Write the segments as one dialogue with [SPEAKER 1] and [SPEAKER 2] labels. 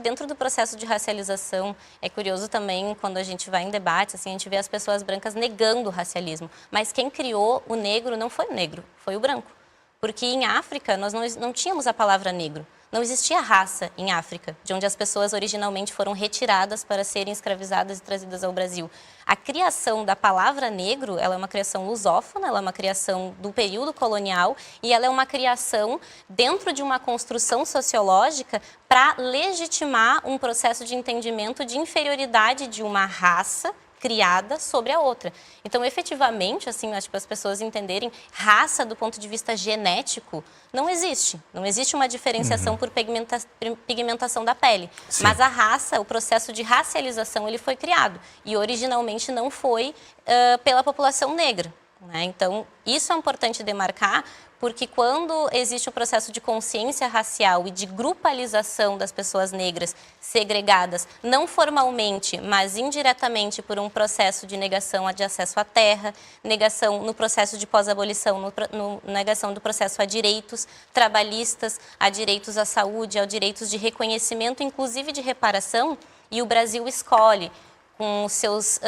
[SPEAKER 1] Dentro do processo de racialização, é curioso também, quando a gente vai em debates, assim, a gente vê as pessoas brancas negando o racialismo. Mas quem criou o negro não foi o negro, foi o branco. Porque em África, nós não tínhamos a palavra negro. Não existia raça em África, de onde as pessoas originalmente foram retiradas para serem escravizadas e trazidas ao Brasil. A criação da palavra negro, ela é uma criação lusófona, ela é uma criação do período colonial e ela é uma criação dentro de uma construção sociológica para legitimar um processo de entendimento de inferioridade de uma raça criada sobre a outra. Então, efetivamente, assim, acho que as pessoas entenderem, raça do ponto de vista genético não existe. Não existe uma diferenciação por pigmentação da pele.
[SPEAKER 2] Sim.
[SPEAKER 1] Mas a raça, o processo de racialização, ele foi criado. E originalmente não foi pela população negra, né? Então, isso é importante demarcar, porque quando existe o processo de consciência racial e de grupalização das pessoas negras segregadas, não formalmente, mas indiretamente por um processo de negação de acesso à terra, negação no processo de pós-abolição, negação do processo a direitos trabalhistas, a direitos à saúde, a direitos de reconhecimento, inclusive de reparação, e o Brasil escolhe com seus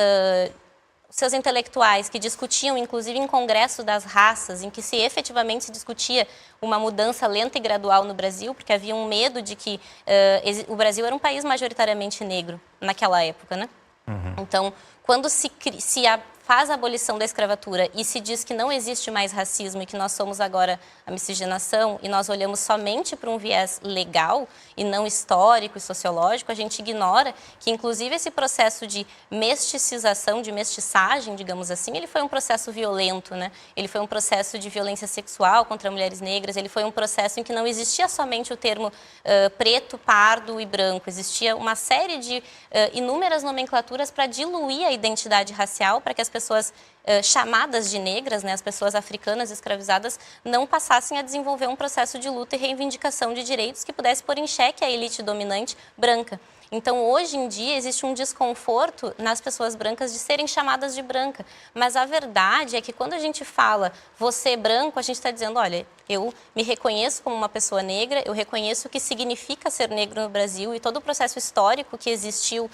[SPEAKER 1] intelectuais que discutiam, inclusive em Congresso das Raças, em que se efetivamente se discutia uma mudança lenta e gradual no Brasil, porque havia um medo de que o Brasil era um país majoritariamente negro naquela época, né? Então, quando se faz a abolição da escravatura e se diz que não existe mais racismo e que nós somos agora a miscigenação e nós olhamos somente para um viés legal e não histórico e sociológico, a gente ignora que, inclusive, esse processo de mesticização, de mestiçagem, digamos assim, ele foi um processo violento, né? Ele foi um processo de violência sexual contra mulheres negras, ele foi um processo em que não existia somente o termo preto, pardo e branco, existia uma série de inúmeras nomenclaturas para diluir a identidade racial, para que as pessoas chamadas de negras, né, as pessoas africanas escravizadas, não passassem a desenvolver um processo de luta e reivindicação de direitos que pudesse pôr em xeque a elite dominante branca. Então, hoje em dia, existe um desconforto nas pessoas brancas de serem chamadas de branca. Mas a verdade é que quando a gente fala você é branco, a gente está dizendo, olha, eu me reconheço como uma pessoa negra, eu reconheço o que significa ser negro no Brasil e todo o processo histórico que existiu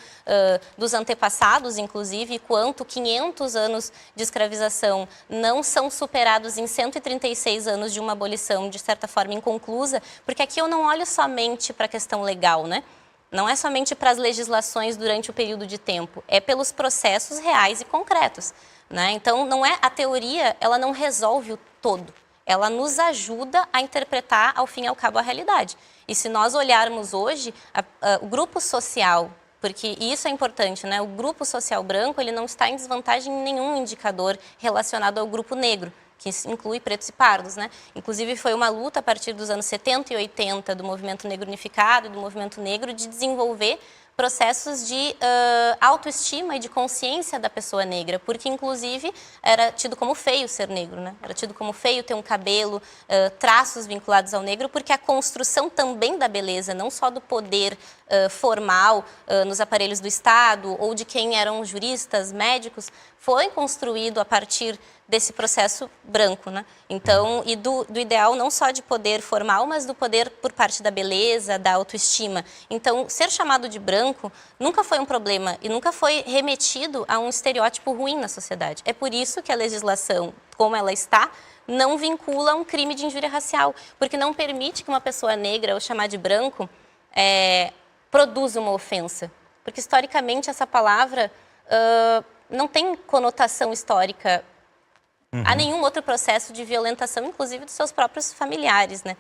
[SPEAKER 1] dos antepassados, inclusive, e quanto 500 anos de escravização não são superados em 136 anos de uma abolição, de certa forma, inconclusa, porque aqui eu não olho somente para a questão legal, né? Não é somente para as legislações durante o período de tempo, é pelos processos reais e concretos, né? Então, não é a teoria, ela não resolve o todo, ela nos ajuda a interpretar, ao fim e ao cabo, a realidade. E se nós olharmos hoje, o grupo social, porque isso é importante, né? O grupo social branco, ele não está em desvantagem em nenhum indicador relacionado ao grupo negro, que inclui pretos e pardos, né? Inclusive, foi uma luta a partir dos anos 70 e 80 do movimento negro unificado e do movimento negro de desenvolver processos de autoestima e de consciência da pessoa negra, porque, inclusive, era tido como feio ser negro, né? Era tido como feio ter um cabelo, traços vinculados ao negro, porque a construção também da beleza, não só do poder formal nos aparelhos do Estado ou de quem eram juristas, médicos, foi construído a partir desse processo branco, né? Então, e do ideal não só de poder formal, mas do poder por parte da beleza, da autoestima. Então, ser chamado de branco nunca foi um problema e nunca foi remetido a um estereótipo ruim na sociedade. É por isso que a legislação, como ela está, não vincula um crime de injúria racial, porque não permite que uma pessoa negra, ou chamar de branco, produza uma ofensa. Porque, historicamente, essa palavra não tem conotação histórica a nenhum outro processo de violentação, inclusive dos seus próprios familiares, né?